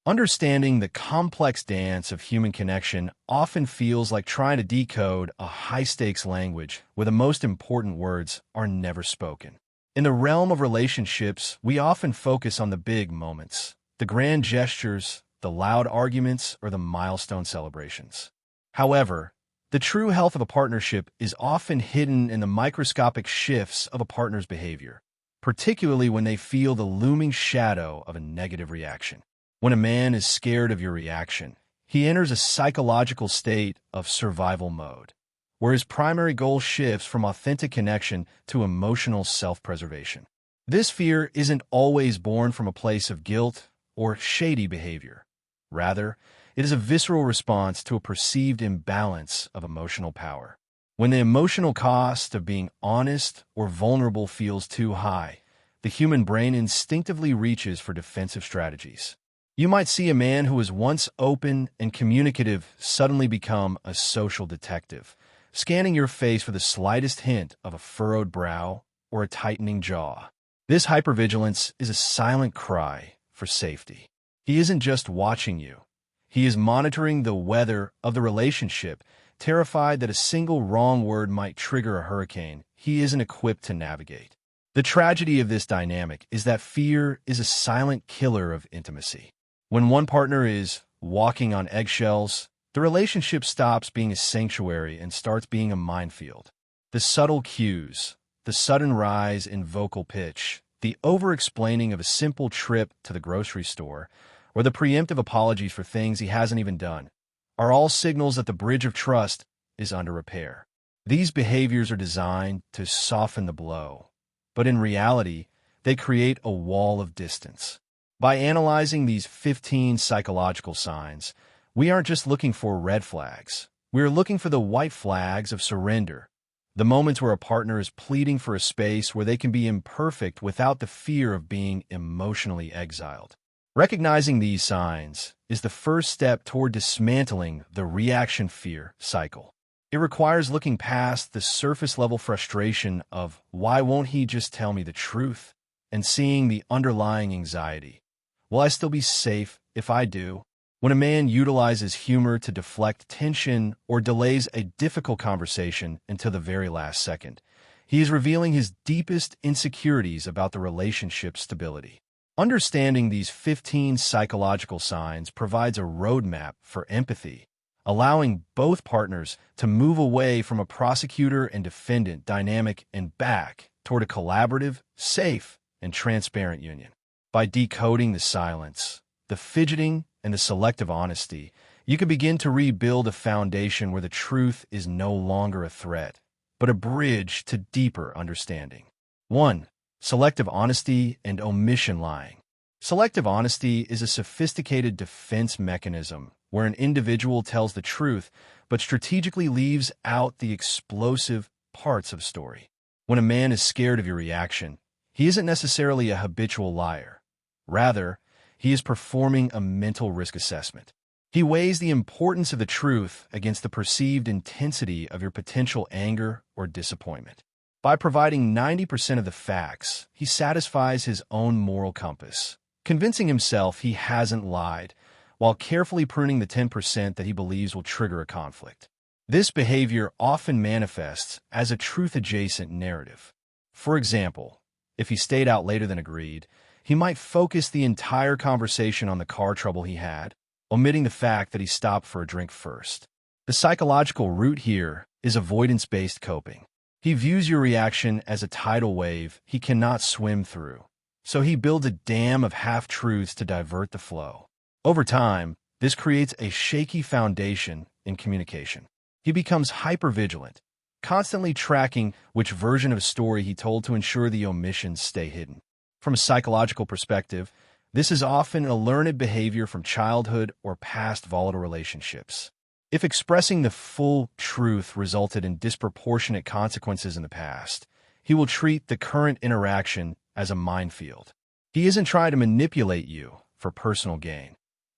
Understanding the complex dance of human connection often feels like trying to decode a high-stakes language where the most important words are never spoken. In the realm of relationships, we often focus on the big moments, the grand gestures, the loud arguments, or the milestone celebrations. However, the true health of a partnership is often hidden in the microscopic shifts of a partner's behavior, particularly when they feel the looming shadow of a negative reaction. When a man is scared of your reaction, he enters a psychological state of survival mode, where his primary goal shifts from authentic connection to emotional self-preservation. This fear isn't always born from a place of guilt or shady behavior. Rather, it is a visceral response to a perceived imbalance of emotional power. When the emotional cost of being honest or vulnerable feels too high, the human brain instinctively reaches for defensive strategies. You might see a man who was once open and communicative suddenly become a social detective, scanning your face for the slightest hint of a furrowed brow or a tightening jaw. This hypervigilance is a silent cry for safety. He isn't just watching you. He is monitoring the weather of the relationship, terrified that a single wrong word might trigger a hurricane he isn't equipped to navigate. The tragedy of this dynamic is that fear is a silent killer of intimacy. When one partner is walking on eggshells, the relationship stops being a sanctuary and starts being a minefield. The subtle cues, the sudden rise in vocal pitch, the over-explaining of a simple trip to the grocery store, or the preemptive apologies for things he hasn't even done, are all signals that the bridge of trust is under repair. These behaviors are designed to soften the blow, but in reality, they create a wall of distance. By analyzing these 15 psychological signs, we aren't just looking for red flags. We are looking for the white flags of surrender, the moments where a partner is pleading for a space where they can be imperfect without the fear of being emotionally exiled. Recognizing these signs is the first step toward dismantling the reaction fear cycle. It requires looking past the surface-level frustration of "why won't he just tell me the truth?" and seeing the underlying anxiety. Will I still be safe if I do? When a man utilizes humor to deflect tension or delays a difficult conversation until the very last second, he is revealing his deepest insecurities about the relationship's stability. Understanding these 15 psychological signs provides a roadmap for empathy, allowing both partners to move away from a prosecutor and defendant dynamic and back toward a collaborative, safe, and transparent union. By decoding the silence, the fidgeting, and the selective honesty, you can begin to rebuild a foundation where the truth is no longer a threat, but a bridge to deeper understanding. 1. Selective honesty and omission lying. Selective honesty is a sophisticated defense mechanism where an individual tells the truth but strategically leaves out the explosive parts of a story. When a man is scared of your reaction, he isn't necessarily a habitual liar. Rather, he is performing a mental risk assessment. He weighs the importance of the truth against the perceived intensity of your potential anger or disappointment. By providing 90% of the facts, he satisfies his own moral compass, convincing himself he hasn't lied, while carefully pruning the 10% that he believes will trigger a conflict. This behavior often manifests as a truth-adjacent narrative. For example, if he stayed out later than agreed, he might focus the entire conversation on the car trouble he had, omitting the fact that he stopped for a drink first. The psychological root here is avoidance-based coping. He views your reaction as a tidal wave he cannot swim through, so he builds a dam of half-truths to divert the flow. Over time, this creates a shaky foundation in communication. He becomes hypervigilant, constantly tracking which version of a story he told to ensure the omissions stay hidden. From a psychological perspective, this is often a learned behavior from childhood or past volatile relationships. If expressing the full truth resulted in disproportionate consequences in the past, he will treat the current interaction as a minefield. He isn't trying to manipulate you for personal gain.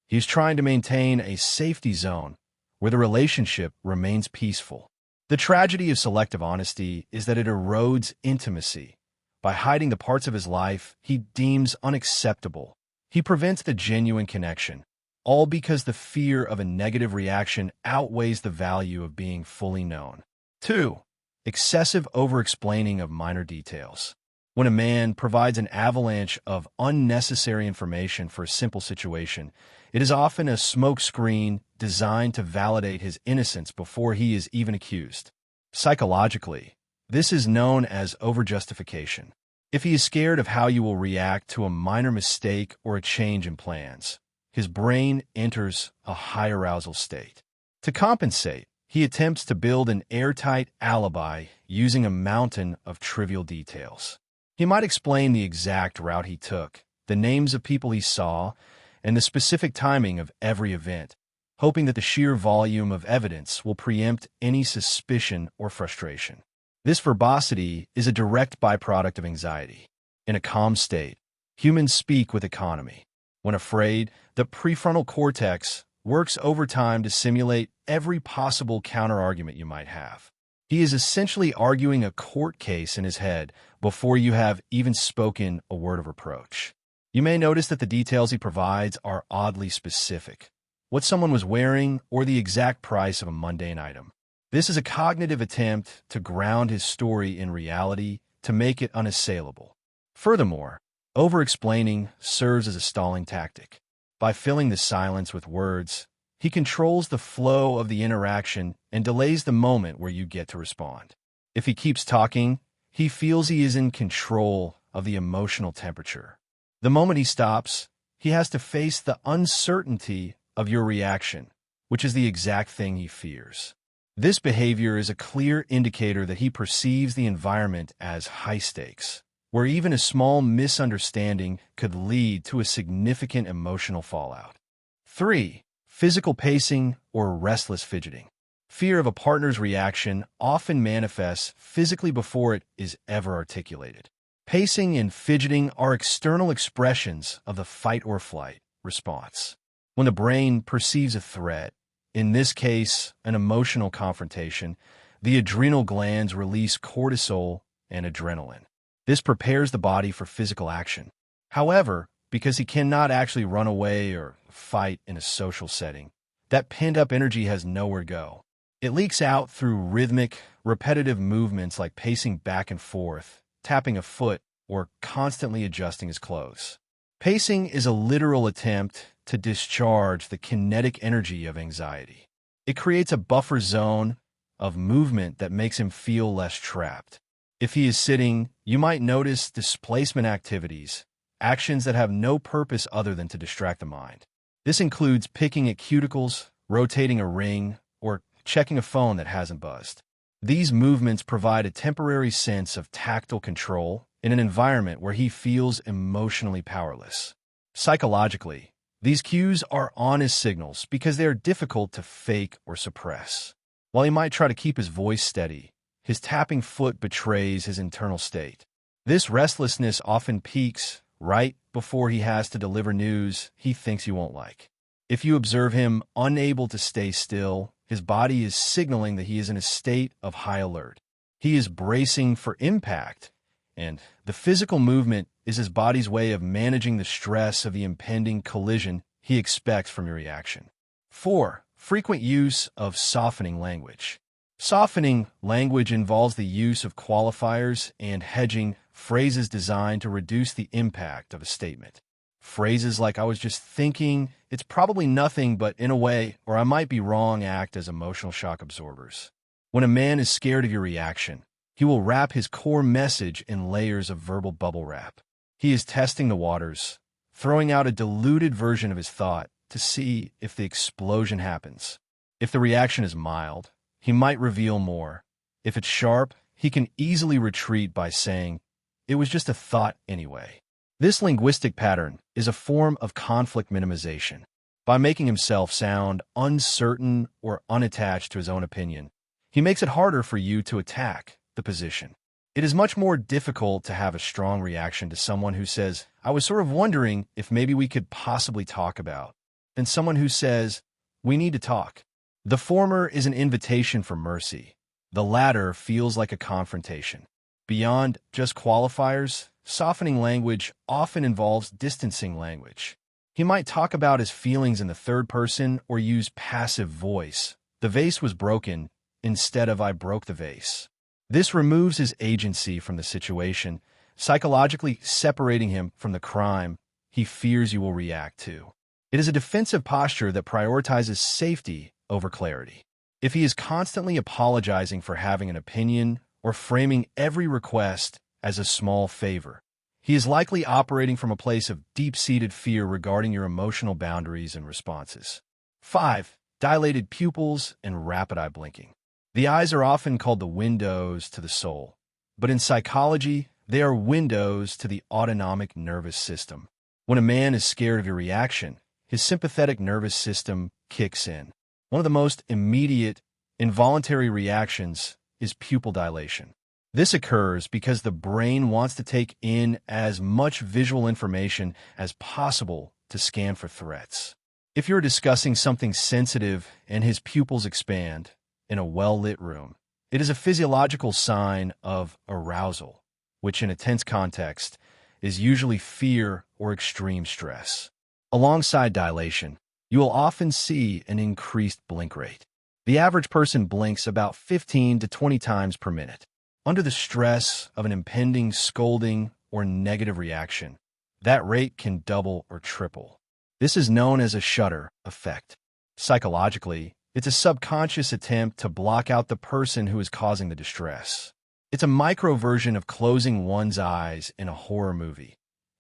He's trying to maintain a safety zone where the relationship remains peaceful. The tragedy of selective honesty is that it erodes intimacy. By hiding the parts of his life he deems unacceptable, he prevents the genuine connection, all because the fear of a negative reaction outweighs the value of being fully known. 2. Excessive over-explaining of minor details. When a man provides an avalanche of unnecessary information for a simple situation, it is often a smokescreen designed to validate his innocence before he is even accused. Psychologically, this is known as overjustification. If he is scared of how you will react to a minor mistake or a change in plans, his brain enters a high arousal state. To compensate, he attempts to build an airtight alibi using a mountain of trivial details. He might explain the exact route he took, the names of people he saw, and the specific timing of every event, hoping that the sheer volume of evidence will preempt any suspicion or frustration. This verbosity is a direct byproduct of anxiety. In a calm state, humans speak with economy. When afraid, the prefrontal cortex works overtime to simulate every possible counterargument you might have. He is essentially arguing a court case in his head before you have even spoken a word of reproach. You may notice that the details he provides are oddly specific. What someone was wearing or the exact price of a mundane item. This is a cognitive attempt to ground his story in reality to make it unassailable. Furthermore, over-explaining serves as a stalling tactic. By filling the silence with words, he controls the flow of the interaction and delays the moment where you get to respond. If he keeps talking, he feels he is in control of the emotional temperature. The moment he stops, he has to face the uncertainty of your reaction, which is the exact thing he fears. This behavior is a clear indicator that he perceives the environment as high stakes, where even a small misunderstanding could lead to a significant emotional fallout. 3. Physical pacing or restless fidgeting. Fear of a partner's reaction often manifests physically before it is ever articulated. Pacing and fidgeting are external expressions of the fight or flight response. When the brain perceives a threat, in this case, an emotional confrontation, the adrenal glands release cortisol and adrenaline. This prepares the body for physical action. However, because he cannot actually run away or fight in a social setting, that pent-up energy has nowhere to go. It leaks out through rhythmic, repetitive movements like pacing back and forth, tapping a foot, or constantly adjusting his clothes. Pacing is a literal attempt to discharge the kinetic energy of anxiety. It creates a buffer zone of movement that makes him feel less trapped. If he is sitting, you might notice displacement activities, actions that have no purpose other than to distract the mind. This includes picking at cuticles, rotating a ring, or checking a phone that hasn't buzzed. These movements provide a temporary sense of tactile control in an environment where he feels emotionally powerless. Psychologically, these cues are honest signals because they are difficult to fake or suppress. While he might try to keep his voice steady, his tapping foot betrays his internal state. This restlessness often peaks right before he has to deliver news he thinks you won't like. If you observe him unable to stay still, his body is signaling that he is in a state of high alert. He is bracing for impact, and the physical movement is his body's way of managing the stress of the impending collision he expects from your reaction. 4. Frequent use of softening language. Softening language involves the use of qualifiers and hedging phrases designed to reduce the impact of a statement. Phrases like "I was just thinking," "it's probably nothing, but in a way," or "I might be wrong" act as emotional shock absorbers. When a man is scared of your reaction, he will wrap his core message in layers of verbal bubble wrap. He is testing the waters, throwing out a diluted version of his thought to see if the explosion happens. If the reaction is mild, he might reveal more. If it's sharp, he can easily retreat by saying, "It was just a thought anyway." This linguistic pattern is a form of conflict minimization. By making himself sound uncertain or unattached to his own opinion, he makes it harder for you to attack the position. It is much more difficult to have a strong reaction to someone who says, "I was sort of wondering if maybe we could possibly talk about," than someone who says, "We need to talk." The former is an invitation for mercy. The latter feels like a confrontation. Beyond just qualifiers, softening language often involves distancing language. He might talk about his feelings in the third person or use passive voice. The vase was broken instead of I broke the vase. This removes his agency from the situation, psychologically separating him from the crime he fears you will react to. It is a defensive posture that prioritizes safety over clarity. If he is constantly apologizing for having an opinion or framing every request as a small favor, he is likely operating from a place of deep-seated fear regarding your emotional boundaries and responses. 5. Dilated pupils and rapid eye blinking. The eyes are often called the windows to the soul, but in psychology, they are windows to the autonomic nervous system. When a man is scared of your reaction, his sympathetic nervous system kicks in. One of the most immediate, involuntary reactions is pupil dilation. This occurs because the brain wants to take in as much visual information as possible to scan for threats. If you're discussing something sensitive and his pupils expand in a well-lit room, it is a physiological sign of arousal, which in a tense context is usually fear or extreme stress. Alongside dilation, you will often see an increased blink rate. The average person blinks about 15 to 20 times per minute. Under the stress of an impending scolding or negative reaction, that rate can double or triple. This is known as a shutter effect. Psychologically, it's a subconscious attempt to block out the person who is causing the distress. It's a micro version of closing one's eyes in a horror movie.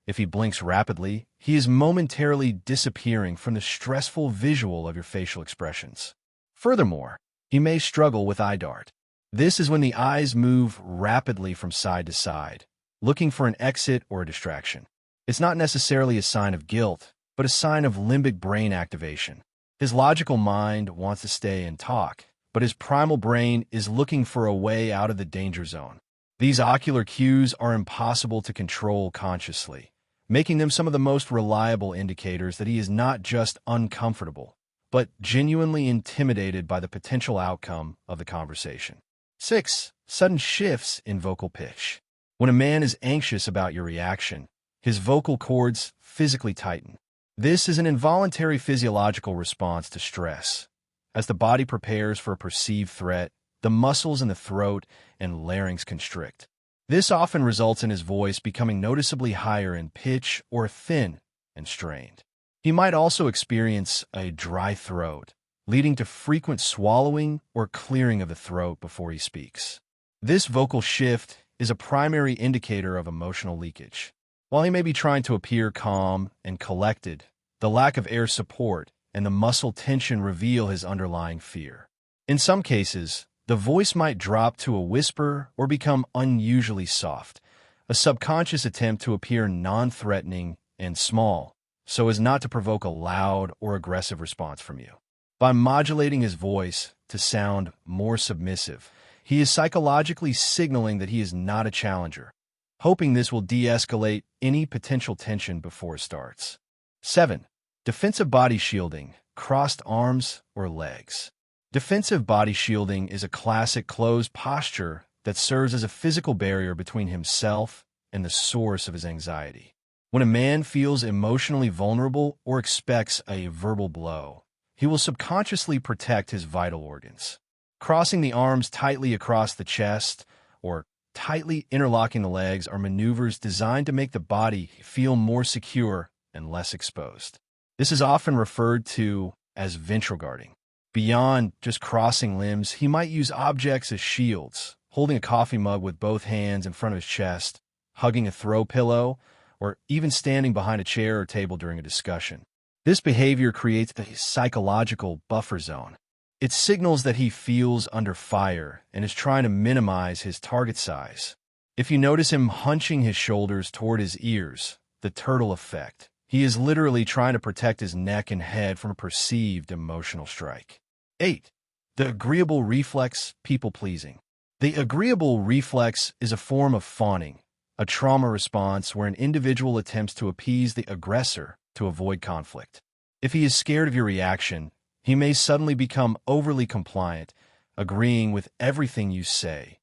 If he blinks rapidly, he is momentarily disappearing from the stressful visual of your facial expressions. Furthermore, he may struggle with eye dart. This is when the eyes move rapidly from side to side, looking for an exit or a distraction. It's not necessarily a sign of guilt, but a sign of limbic brain activation. His logical mind wants to stay and talk, but his primal brain is looking for a way out of the danger zone. These ocular cues are impossible to control consciously, making them some of the most reliable indicators that he is not just uncomfortable, but genuinely intimidated by the potential outcome of the conversation. 6. Sudden shifts in vocal pitch. When a man is anxious about your reaction, his vocal cords physically tighten. This is an involuntary physiological response to stress. As the body prepares for a perceived threat, the muscles in the throat and larynx constrict. This often results in his voice becoming noticeably higher in pitch or thin and strained. He might also experience a dry throat, leading to frequent swallowing or clearing of the throat before he speaks. This vocal shift is a primary indicator of emotional leakage. While he may be trying to appear calm and collected, the lack of air support and the muscle tension reveal his underlying fear. In some cases, the voice might drop to a whisper or become unusually soft, a subconscious attempt to appear non-threatening and small, so as not to provoke a loud or aggressive response from you. By modulating his voice to sound more submissive, he is psychologically signaling that he is not a challenger, hoping this will de-escalate any potential tension before it starts. 7. Defensive body shielding, crossed arms or legs. Defensive body shielding is a classic closed posture that serves as a physical barrier between himself and the source of his anxiety. When a man feels emotionally vulnerable or expects a verbal blow, he will subconsciously protect his vital organs. Crossing the arms tightly across the chest or tightly interlocking the legs are maneuvers designed to make the body feel more secure and less exposed. This is often referred to as ventral guarding. Beyond just crossing limbs, he might use objects as shields, holding a coffee mug with both hands in front of his chest, hugging a throw pillow, or even standing behind a chair or table during a discussion. This behavior creates a psychological buffer zone. It signals that he feels under fire and is trying to minimize his target size. If you notice him hunching his shoulders toward his ears, the turtle effect, he is literally trying to protect his neck and head from a perceived emotional strike. 8. The agreeable reflex, people-pleasing. The agreeable reflex is a form of fawning, a trauma response where an individual attempts to appease the aggressor to avoid conflict. If he is scared of your reaction, he may suddenly become overly compliant, agreeing with everything you say,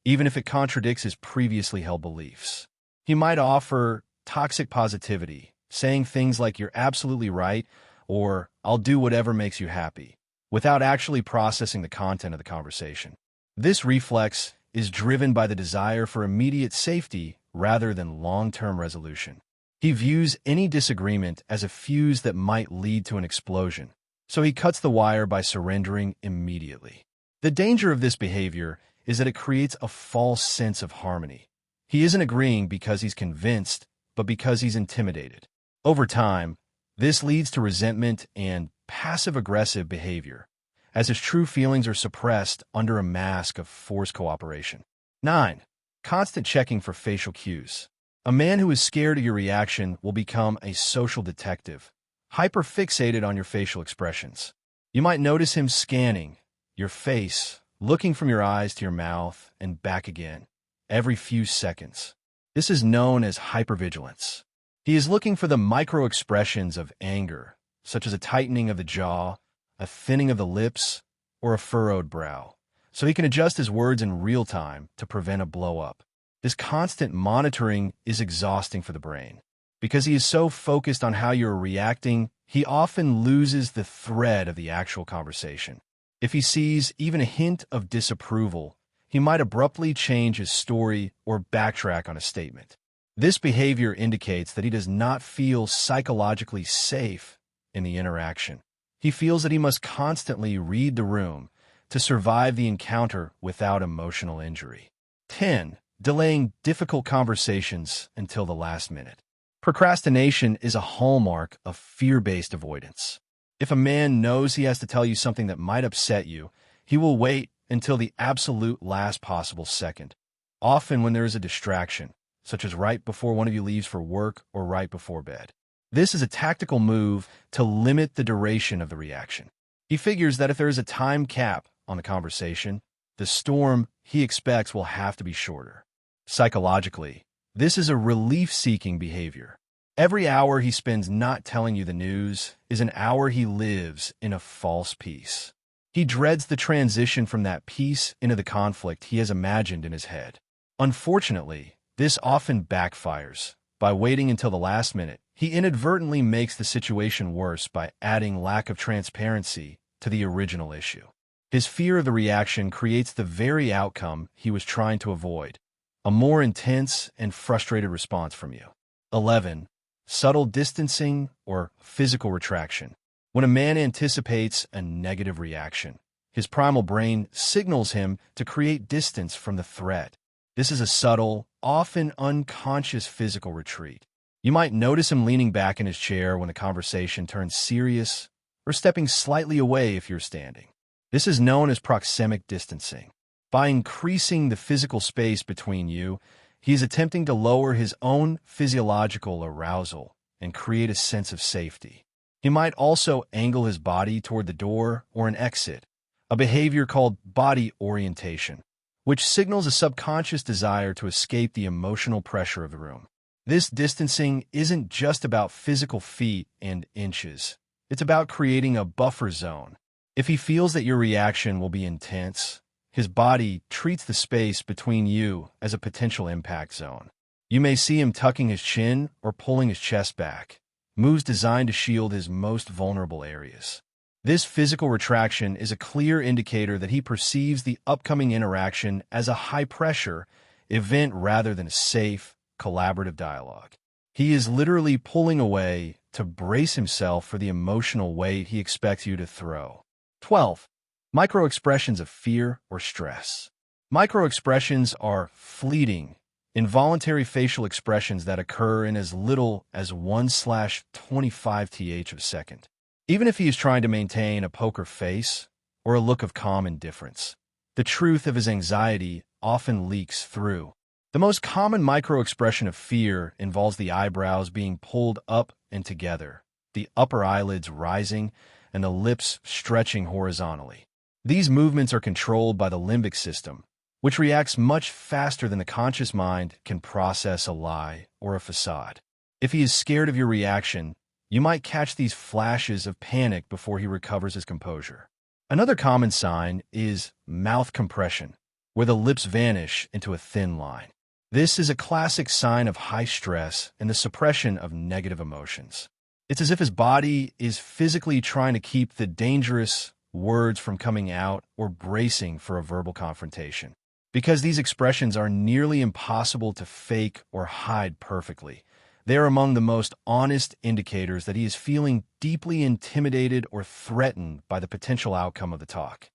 even if it contradicts his previously held beliefs. He might offer toxic positivity, saying things like "you're absolutely right" or "I'll do whatever makes you happy," without actually processing the content of the conversation. This reflex is driven by the desire for immediate safety rather than long-term resolution. He views any disagreement as a fuse that might lead to an explosion, so he cuts the wire by surrendering immediately. The danger of this behavior is that it creates a false sense of harmony. He isn't agreeing because he's convinced, but because he's intimidated. Over time, this leads to resentment and passive-aggressive behavior, as his true feelings are suppressed under a mask of forced cooperation. 9. Constant checking for facial cues. A man who is scared of your reaction will become a social detective, hyper-fixated on your facial expressions. You might notice him scanning your face, looking from your eyes to your mouth and back again, every few seconds. This is known as hypervigilance. He is looking for the micro-expressions of anger, such as a tightening of the jaw, a thinning of the lips, or a furrowed brow, so he can adjust his words in real time to prevent a blow-up. This constant monitoring is exhausting for the brain. Because he is so focused on how you're reacting, he often loses the thread of the actual conversation. If he sees even a hint of disapproval, he might abruptly change his story or backtrack on a statement. This behavior indicates that he does not feel psychologically safe in the interaction. He feels that he must constantly read the room to survive the encounter without emotional injury. 10. Delaying difficult conversations until the last minute. Procrastination is a hallmark of fear-based avoidance. If a man knows he has to tell you something that might upset you, he will wait until the absolute last possible second, often when there is a distraction, such as right before one of you leaves for work or right before bed. This is a tactical move to limit the duration of the reaction. He figures that if there is a time cap on the conversation, the storm he expects will have to be shorter. Psychologically, this is a relief-seeking behavior. Every hour he spends not telling you the news is an hour he lives in a false peace. He dreads the transition from that peace into the conflict he has imagined in his head. Unfortunately, this often backfires. By waiting until the last minute, he inadvertently makes the situation worse by adding lack of transparency to the original issue. His fear of the reaction creates the very outcome he was trying to avoid, a more intense and frustrated response from you. 11. Subtle distancing or physical retraction. When a man anticipates a negative reaction, his primal brain signals him to create distance from the threat. This is a subtle, often unconscious physical retreat. You might notice him leaning back in his chair when the conversation turns serious, or stepping slightly away if you're standing. This is known as proxemic distancing. By increasing the physical space between you, he is attempting to lower his own physiological arousal and create a sense of safety. He might also angle his body toward the door or an exit, a behavior called body orientation, which signals a subconscious desire to escape the emotional pressure of the room. This distancing isn't just about physical feet and inches. It's about creating a buffer zone. If he feels that your reaction will be intense, his body treats the space between you as a potential impact zone. You may see him tucking his chin or pulling his chest back, moves designed to shield his most vulnerable areas. This physical retraction is a clear indicator that he perceives the upcoming interaction as a high-pressure event rather than a safe, collaborative dialogue. He is literally pulling away to brace himself for the emotional weight he expects you to throw. 12. Microexpressions of fear or stress. Microexpressions are fleeting, involuntary facial expressions that occur in as little as 1/25 th of a second. Even if he is trying to maintain a poker face or a look of calm indifference, the truth of his anxiety often leaks through. The most common microexpression of fear involves the eyebrows being pulled up and together, the upper eyelids rising, and the lips stretching horizontally. These movements are controlled by the limbic system, which reacts much faster than the conscious mind can process a lie or a facade. If he is scared of your reaction, you might catch these flashes of panic before he recovers his composure. Another common sign is mouth compression, where the lips vanish into a thin line. This is a classic sign of high stress and the suppression of negative emotions. It's as if his body is physically trying to keep the dangerous words from coming out or bracing for a verbal confrontation. Because these expressions are nearly impossible to fake or hide perfectly, they are among the most honest indicators that he is feeling deeply intimidated or threatened by the potential outcome of the talk.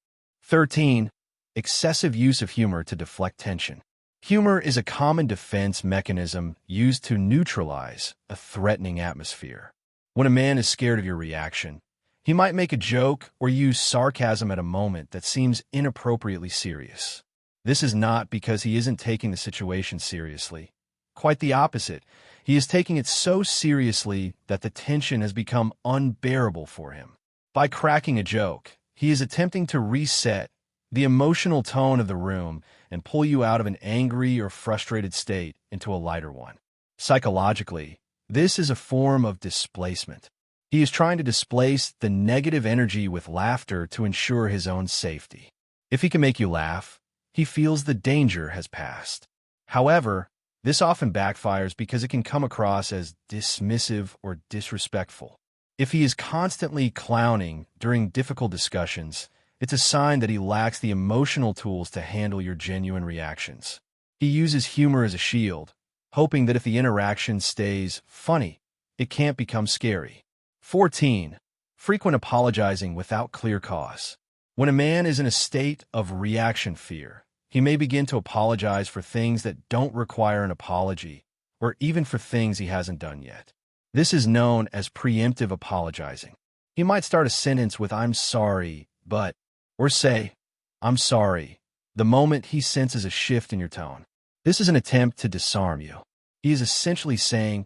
13. Excessive use of humor to deflect tension. Humor is a common defense mechanism used to neutralize a threatening atmosphere. When a man is scared of your reaction, he might make a joke or use sarcasm at a moment that seems inappropriately serious. This is not because he isn't taking the situation seriously. Quite the opposite. He is taking it so seriously that the tension has become unbearable for him. By cracking a joke, he is attempting to reset the emotional tone of the room and pull you out of an angry or frustrated state into a lighter one. Psychologically, this is a form of displacement. He is trying to displace the negative energy with laughter to ensure his own safety. If he can make you laugh, he feels the danger has passed. However, this often backfires because it can come across as dismissive or disrespectful. If he is constantly clowning during difficult discussions, it's a sign that he lacks the emotional tools to handle your genuine reactions. He uses humor as a shield, hoping that if the interaction stays funny, it can't become scary. 14. Frequent apologizing without clear cause. When a man is in a state of reaction fear, he may begin to apologize for things that don't require an apology, or even for things he hasn't done yet. This is known as preemptive apologizing. He might start a sentence with "I'm sorry, but," or say, "I'm sorry," the moment he senses a shift in your tone. This is an attempt to disarm you. He is essentially saying,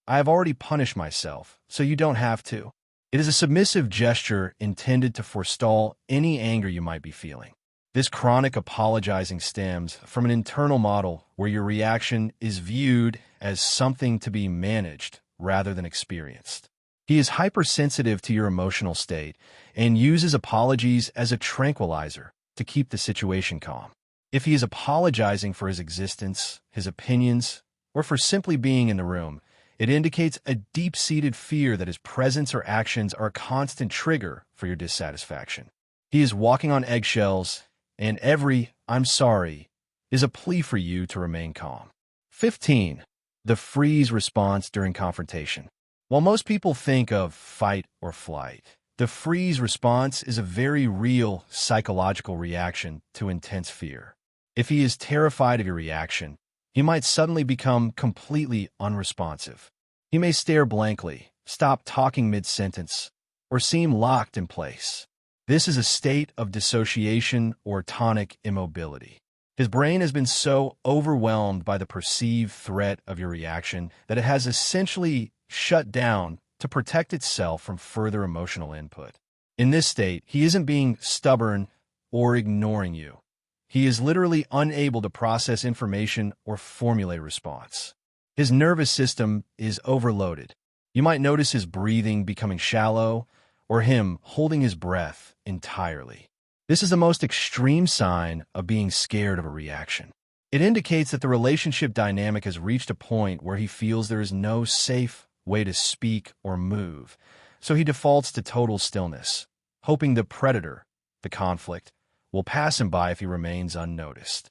"I have already punished myself, so you don't have to." It is a submissive gesture intended to forestall any anger you might be feeling. This chronic apologizing stems from an internal model where your reaction is viewed as something to be managed rather than experienced. He is hypersensitive to your emotional state and uses apologies as a tranquilizer to keep the situation calm. If he is apologizing for his existence, his opinions, or for simply being in the room, it indicates a deep-seated fear that his presence or actions are a constant trigger for your dissatisfaction. He is walking on eggshells, and every "I'm sorry" is a plea for you to remain calm. 15. The freeze response during confrontation. While most people think of fight or flight, the freeze response is a very real psychological reaction to intense fear. If he is terrified of your reaction, he might suddenly become completely unresponsive. He may stare blankly, stop talking mid-sentence, or seem locked in place. This is a state of dissociation or tonic immobility. His brain has been so overwhelmed by the perceived threat of your reaction that it has essentially shut down to protect itself from further emotional input. In this state, he isn't being stubborn or ignoring you. He is literally unable to process information or formulate a response. His nervous system is overloaded. You might notice his breathing becoming shallow or him holding his breath entirely. This is the most extreme sign of being scared of a reaction. It indicates that the relationship dynamic has reached a point where he feels there is no safe way to speak or move, so he defaults to total stillness, hoping the predator, the conflict, will pass him by if he remains unnoticed.